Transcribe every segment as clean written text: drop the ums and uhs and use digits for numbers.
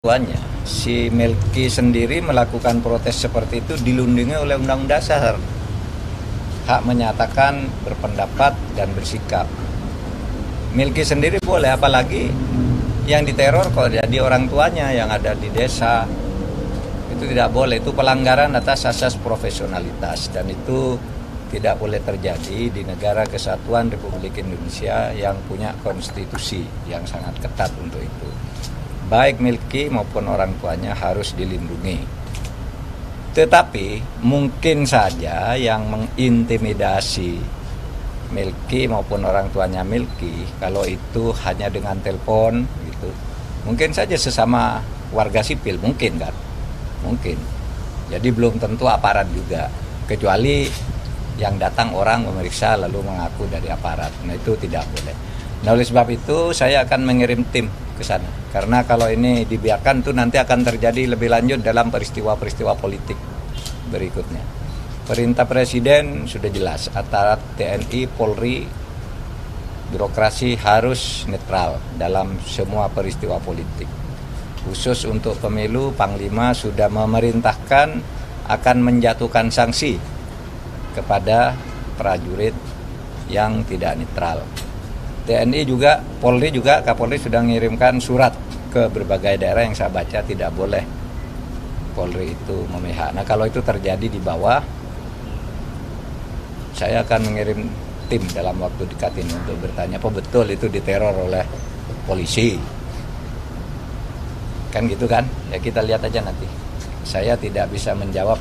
tuanya. Si Melki sendiri melakukan protes seperti itu dilindungi oleh Undang-Undang Dasar. Hak menyatakan, berpendapat, dan bersikap. Melki sendiri boleh, apalagi yang diteror kalau jadi orang tuanya yang ada di desa. Itu tidak boleh, itu pelanggaran atas asas profesionalitas. Dan itu tidak boleh terjadi di negara kesatuan Republik Indonesia yang punya konstitusi yang sangat ketat untuk itu. Baik Melki maupun orang tuanya harus dilindungi. Tetapi mungkin saja yang mengintimidasi Melki maupun orang tuanya Melki, kalau itu hanya dengan telepon gitu, mungkin saja sesama warga sipil, mungkin kan, mungkin. Jadi belum tentu aparat juga, kecuali yang datang orang memeriksa lalu mengaku dari aparat. Nah itu tidak boleh. Nah oleh sebab itu saya akan mengirim tim ke sana. Karena kalau ini dibiarkan tuh nanti akan terjadi lebih lanjut dalam peristiwa-peristiwa politik berikutnya. Perintah Presiden sudah jelas, antara TNI, Polri, birokrasi harus netral dalam semua peristiwa politik. Khusus untuk pemilu, Panglima sudah memerintahkan akan menjatuhkan sanksi kepada prajurit yang tidak netral. TNI juga, Polri juga, Kapolri sudah mengirimkan surat ke berbagai daerah yang saya baca tidak boleh Polri itu memihak. Nah kalau itu terjadi di bawah, saya akan mengirim tim dalam waktu dekat ini untuk bertanya apa betul itu diteror oleh polisi. Kan gitu kan? Ya kita lihat aja nanti. Saya tidak bisa menjawab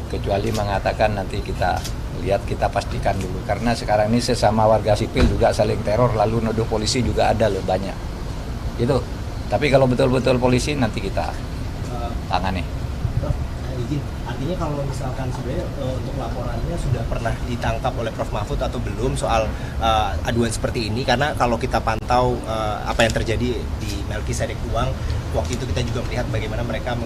kecuali mengatakan nanti kita lihat, kita pastikan dulu, karena sekarang ini sesama warga sipil juga saling teror lalu nuduh polisi juga ada loh, banyak gitu. Tapi kalau betul-betul polisi nanti kita tangani. Izin, artinya kalau misalkan sebenarnya untuk laporannya sudah pernah ditangkap oleh Prof Mahfud atau belum soal aduan seperti ini? Karena kalau kita pantau apa yang terjadi di Melkisedek Uang, waktu itu kita juga melihat bagaimana mereka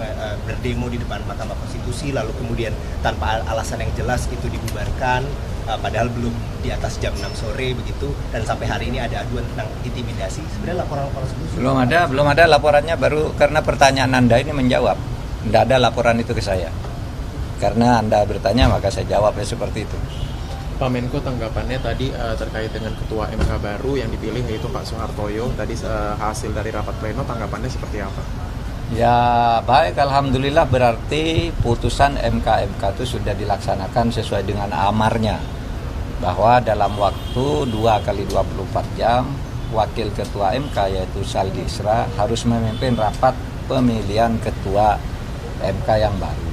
berdemo di depan Mahkamah Konstitusi, lalu kemudian tanpa alasan yang jelas itu dibubarkan, padahal belum di atas jam 6 sore begitu, dan sampai hari ini ada aduan tentang intimidasi. Sebenarnya laporan-laporan sebelumnya belum ada laporannya, baru karena pertanyaan Anda ini menjawab. Tidak ada laporan itu ke saya. Karena Anda bertanya maka saya jawabnya seperti itu. Pak Menko, tanggapannya tadi terkait dengan Ketua MK baru yang dipilih yaitu Pak Soehartojo, tadi hasil dari rapat pleno, tanggapannya seperti apa? Ya baik, alhamdulillah, berarti putusan MK itu sudah dilaksanakan sesuai dengan amarnya, bahwa dalam waktu 2x24 jam Wakil Ketua MK yaitu Saldi Isra harus memimpin rapat pemilihan Ketua MK yang baru.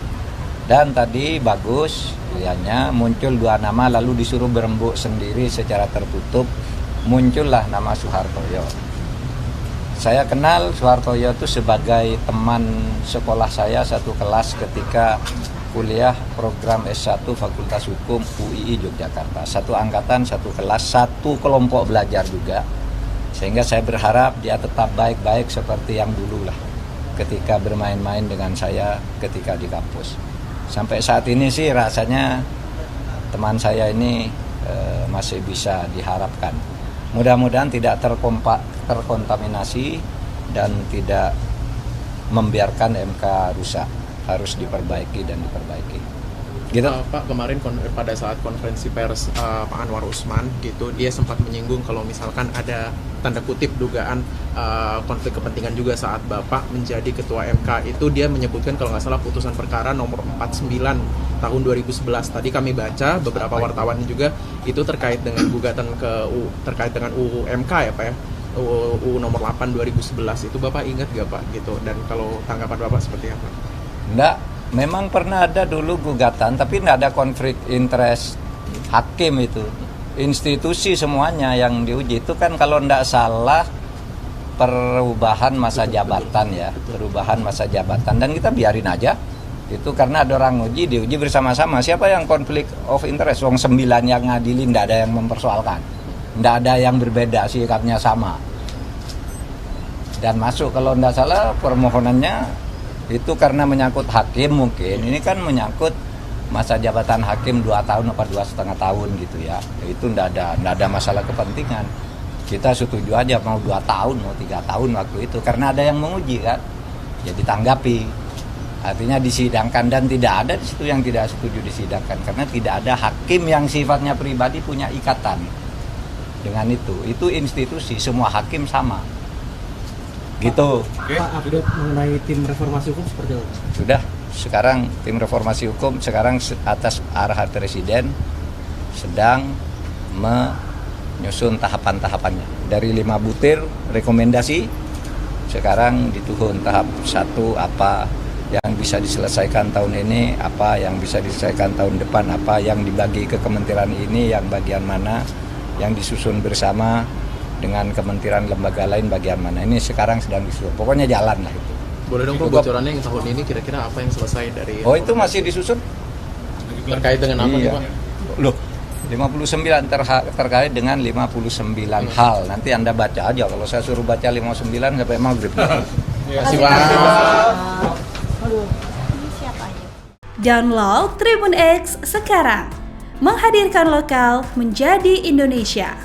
Dan tadi bagus pilihannya, muncul 2 nama lalu disuruh berembuk sendiri secara tertutup, muncullah nama Soehartojo. Saya kenal Soehartojo itu sebagai teman sekolah saya satu kelas ketika kuliah program S1 Fakultas Hukum UII Yogyakarta. Satu angkatan, satu kelas, satu kelompok belajar juga. Sehingga saya berharap dia tetap baik-baik seperti yang dulu lah, ketika bermain-main dengan saya ketika di kampus. Sampai saat ini sih rasanya teman saya ini masih bisa diharapkan. Mudah-mudahan tidak terkontaminasi dan tidak membiarkan MK rusak. Harus diperbaiki dan diperbaiki. Gitu. Pak, kemarin pada saat konferensi pers Pak Anwar Usman gitu, dia sempat menyinggung kalau misalkan ada tanda kutip dugaan konflik kepentingan juga saat Bapak menjadi Ketua MK. Itu dia menyebutkan kalau nggak salah putusan perkara nomor 49 tahun 2011. Tadi kami baca beberapa wartawan juga itu terkait dengan gugatan terkait dengan UU MK ya Pak ya, UU nomor 8 2011. Itu Bapak ingat nggak Pak gitu, dan kalau tanggapan Bapak seperti apa? Enggak, memang pernah ada dulu gugatan, tapi enggak ada konflik interest hakim itu. Institusi semuanya yang diuji itu kan kalau enggak salah perubahan masa jabatan ya, perubahan masa jabatan, dan kita biarin aja. Itu karena ada orang diuji bersama-sama. Siapa yang konflik of interest? Wong 9 yang ngadilin, enggak ada yang mempersoalkan. Enggak ada yang berbeda, sikapnya sama. Dan masuk kalau enggak salah permohonannya itu karena menyangkut hakim mungkin. Ini kan menyangkut masa jabatan hakim 2 tahun atau 2,5 tahun gitu ya. Itu enggak ada masalah kepentingan. Kita setuju aja mau 2 tahun, mau 3 tahun waktu itu. Karena ada yang menguji kan. ya ditanggapi. Artinya disidangkan, dan tidak ada di situ yang tidak setuju disidangkan karena tidak ada hakim yang sifatnya pribadi punya ikatan dengan itu. Itu institusi, semua hakim sama. Gitu. Pak, update mengenai tim reformasi hukum seperti apa? Sudah, sekarang tim reformasi hukum sekarang atas arahan Presiden sedang menyusun tahapan-tahapannya. Dari 5 butir rekomendasi, sekarang dituhun tahap 1 apa yang bisa diselesaikan tahun ini, apa yang bisa diselesaikan tahun depan, apa yang dibagi ke kementerian ini, yang bagian mana, yang disusun bersama dengan kementerian lembaga lain bagian mana. Ini sekarang sedang disusun. Pokoknya jalan lah itu. Boleh dong Pak bocorannya yang tahun ini kira-kira apa yang selesai dari Oh, itu masih disusun? terkait dengan apa nih Iya. Pak? Loh, 59 terkait dengan 59 hal. Nanti Anda baca aja. Kalau saya suruh baca 59 sampai maghrib. Terima kasih Pak. Download Tribun X sekarang. Menghadirkan lokal menjadi Indonesia.